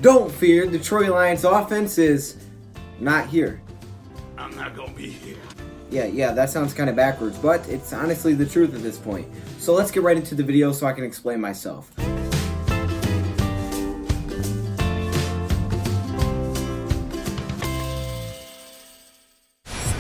Don't fear, Detroit Lions offense is not here. I'm not gonna be here. Yeah, that sounds kind of backwards, but it's honestly the truth at this point. So let's get right into the video so I can explain myself.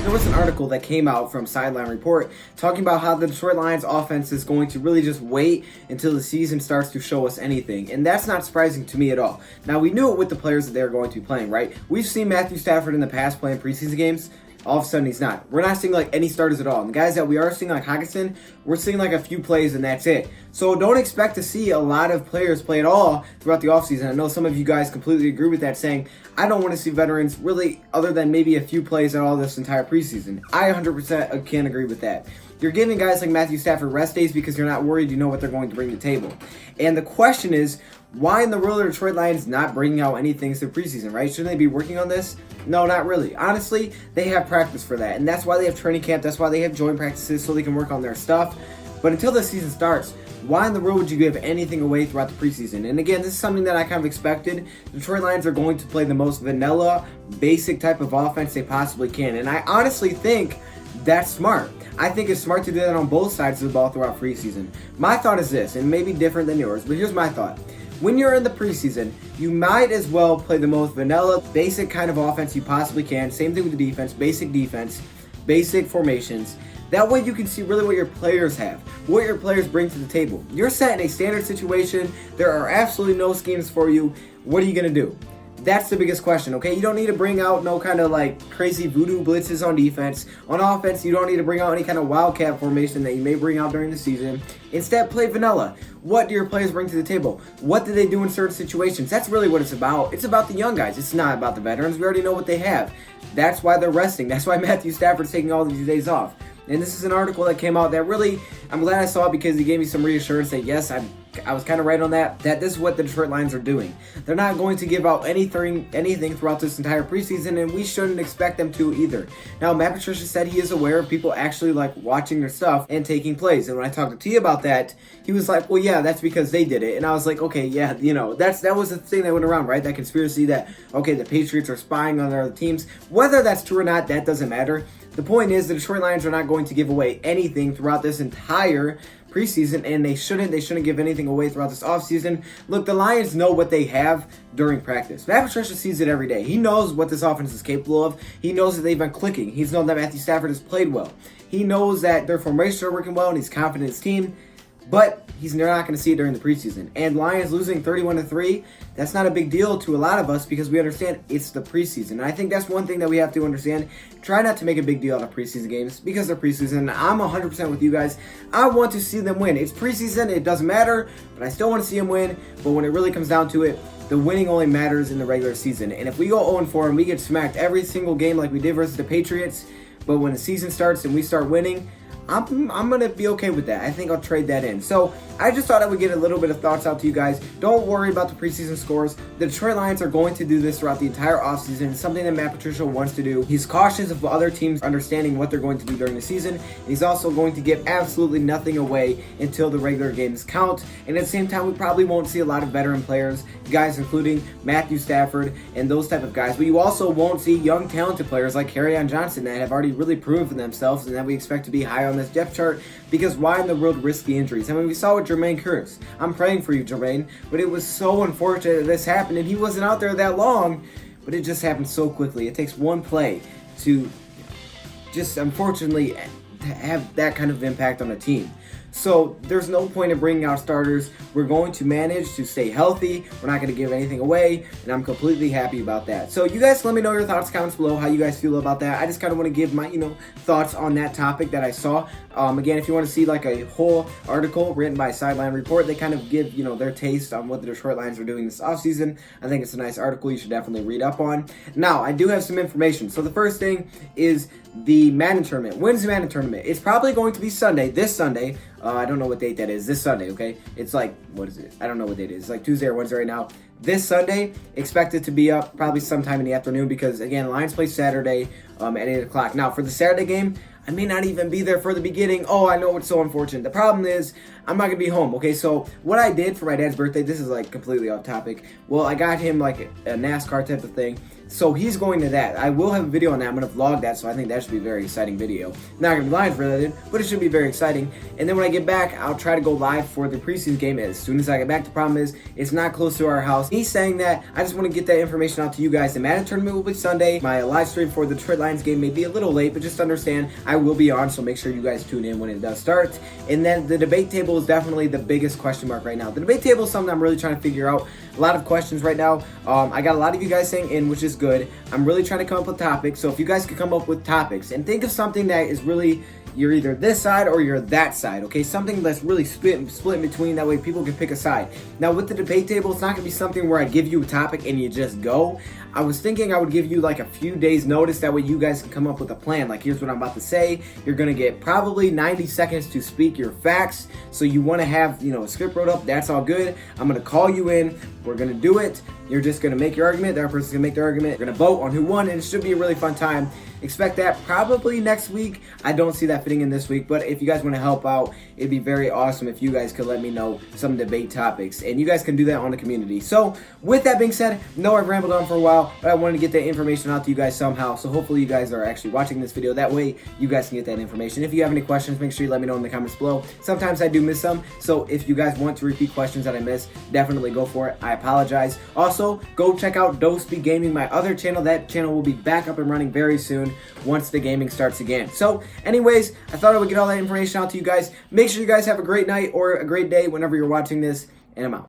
There was an article that came out from Sideline Report talking about how the Detroit Lions offense is going to really just wait until the season starts to show us anything. And that's not surprising to me at all. Now, we knew it with the players that they're going to be playing, right? We've seen Matthew Stafford in the past playing preseason games. All of a sudden, he's not. We're not seeing like any starters at all. And the guys that we are seeing, like Hockenson, we're seeing like a few plays and that's it. So don't expect to see a lot of players play at all throughout the offseason. I know some of you guys completely agree with that, saying, I don't want to see veterans really other than maybe a few plays at all this entire preseason. I 100% can agree with that. You're giving guys like Matthew Stafford rest days because you're not worried you know what they're going to bring to the table. And the question is, why in the world are Detroit Lions not bringing out anything to preseason, right? Shouldn't they be working on this? No, not really. Honestly, they have practice for that. And that's why they have training camp. That's why they have joint practices so they can work on their stuff. But until the season starts, why in the world would you give anything away throughout the preseason? And again, this is something that I kind of expected. The Detroit Lions are going to play the most vanilla, basic type of offense they possibly can. And I honestly think that's smart. I think it's smart to do that on both sides of the ball throughout preseason. My thought is this, and maybe different than yours, but here's my thought. When you're in the preseason, you might as well play the most vanilla, basic kind of offense you possibly can. Same thing with the defense, basic formations. That way you can see really what your players have, what your players bring to the table. You're set in a standard situation. There are absolutely no schemes for you. What are you going to do? That's the biggest question, okay? You don't need to bring out no kind of like crazy voodoo blitzes on defense. On offense, you don't need to bring out any kind of wildcat formation that you may bring out during the season. Instead, play vanilla. What do your players bring to the table? What do they do in certain situations? That's really what it's about. It's about the young guys. It's not about the veterans. We already know what they have. That's why they're resting. That's why Matthew Stafford's taking all these days off. And this is an article that came out that really, I'm glad I saw it because it gave me some reassurance that yes, I was kind of right on that this is what the Detroit Lions are doing. They're not going to give out anything throughout this entire preseason, and we shouldn't expect them to either. Now, Matt Patricia said he is aware of people actually like watching their stuff and taking plays. And when I talked to T about that, he was like, well, yeah, that's because they did it. And I was like, okay, yeah, that was the thing that went around, right? That conspiracy that, okay, the Patriots are spying on their other teams. Whether that's true or not, that doesn't matter. The point is the Detroit Lions are not going to give away anything throughout this entire preseason, and they shouldn't give anything away throughout this offseason. Look, the Lions know what they have during practice. Matt Patricia sees it every day. He knows what this offense is capable of. He knows that they've been clicking. He's known that Matthew Stafford has played well. He knows that their formations are working well, and he's confident in his team. But they're not going to see it during the preseason. And Lions losing 31-3, that's not a big deal to a lot of us because we understand it's the preseason. And I think that's one thing that we have to understand. Try not to make a big deal out of preseason games because they're preseason. I'm 100% with you guys. I want to see them win. It's preseason. It doesn't matter, but I still want to see them win. But when it really comes down to it, the winning only matters in the regular season. And if we go 0-4 and we get smacked every single game like we did versus the Patriots, but when the season starts and we start winning, I'm going to be okay with that. I think I'll trade that in. So I just thought I would get a little bit of thoughts out to you guys. Don't worry about the preseason scores. The Detroit Lions are going to do this throughout the entire offseason. It's something that Matt Patricia wants to do. He's cautious of other teams understanding what they're going to do during the season. And he's also going to give absolutely nothing away until the regular games count. And at the same time, we probably won't see a lot of veteran players, guys including Matthew Stafford and those type of guys. But you also won't see young, talented players like Kerryon Johnson that have already really proven themselves and that we expect to be high on this depth chart, because why in the world risk the injuries? I mean, we saw with Jermaine Curse. I'm praying for you, Jermaine, but it was so unfortunate that this happened, and he wasn't out there that long, but it just happened so quickly. It takes one play to just, unfortunately, have that kind of impact on a team. So there's no point in bringing out starters. We're going to manage to stay healthy. We're not going to give anything away, and I'm completely happy about that. So you guys let me know your thoughts, comments below, how you guys feel about that. I just kind of want to give my, thoughts on that topic that I saw. Again, if you want to see like a whole article written by Sideline Report, they kind of give, their taste on what the Detroit Lions are doing this offseason. I think it's a nice article you should definitely read up on. Now, I do have some information. So the first thing is the Madden tournament. When's the Madden tournament? It's probably going to be Sunday, this Sunday. I don't know what date that is. This Sunday, okay? It's like, what is it? I don't know what date it is. It's like Tuesday or Wednesday right now. This Sunday, expected to be up probably sometime in the afternoon because, again, Lions play Saturday at 8 o'clock. Now, for the Saturday game, I may not even be there for the beginning. Oh, I know, it's so unfortunate. The problem is, I'm not gonna be home. Okay, so what I did for my dad's birthday, this is like completely off topic. Well, I got him like a NASCAR type of thing. So he's going to that. I will have a video on that. I'm gonna vlog that, so I think that should be a very exciting video. Not gonna be live related, but it should be very exciting. And then when I get back, I'll try to go live for the preseason game as soon as I get back. The problem is, it's not close to our house. Me saying that, I just want to get that information out to you guys. The Madden tournament will be Sunday. My live stream for the Detroit Lions game may be a little late, but just understand I will be on, so make sure you guys tune in when it does start. And then the debate table is definitely the biggest question mark right now. The debate table is something I'm really trying to figure out. A lot of questions right now. I got a lot of you guys saying in, which is good. I'm really trying to come up with topics, so if you guys could come up with topics and think of something that is really, you're either this side or you're that side, okay? Something that's really split in between, that way people can pick a side. Now with the debate table, it's not gonna be something where I give you a topic and you just go. I was thinking I would give you like a few days notice, that way you guys can come up with a plan. Like, here's what I'm about to say. You're gonna get probably 90 seconds to speak your facts. So you wanna have, a script wrote up, that's all good. I'm gonna call you in, we're gonna do it. You're just gonna make your argument, the other person's gonna make their argument. We're gonna vote on who won, and it should be a really fun time. Expect that probably next week. I don't see that fitting in this week, but if you guys want to help out, it'd be very awesome if you guys could let me know some debate topics, and you guys can do that on the community. So with that being said, no, I've rambled on for a while, but I wanted to get that information out to you guys somehow. So hopefully you guys are actually watching this video. That way you guys can get that information. If you have any questions, make sure you let me know in the comments below. Sometimes I do miss some, so if you guys want to repeat questions that I missed, definitely go for it. I apologize. Also, go check out DoseOfDion Gaming, my other channel. That channel will be back up and running very soon once the gaming starts again. So anyways, I thought I would get all that information out to you guys. Make sure you guys have a great night or a great day whenever you're watching this, and I'm out.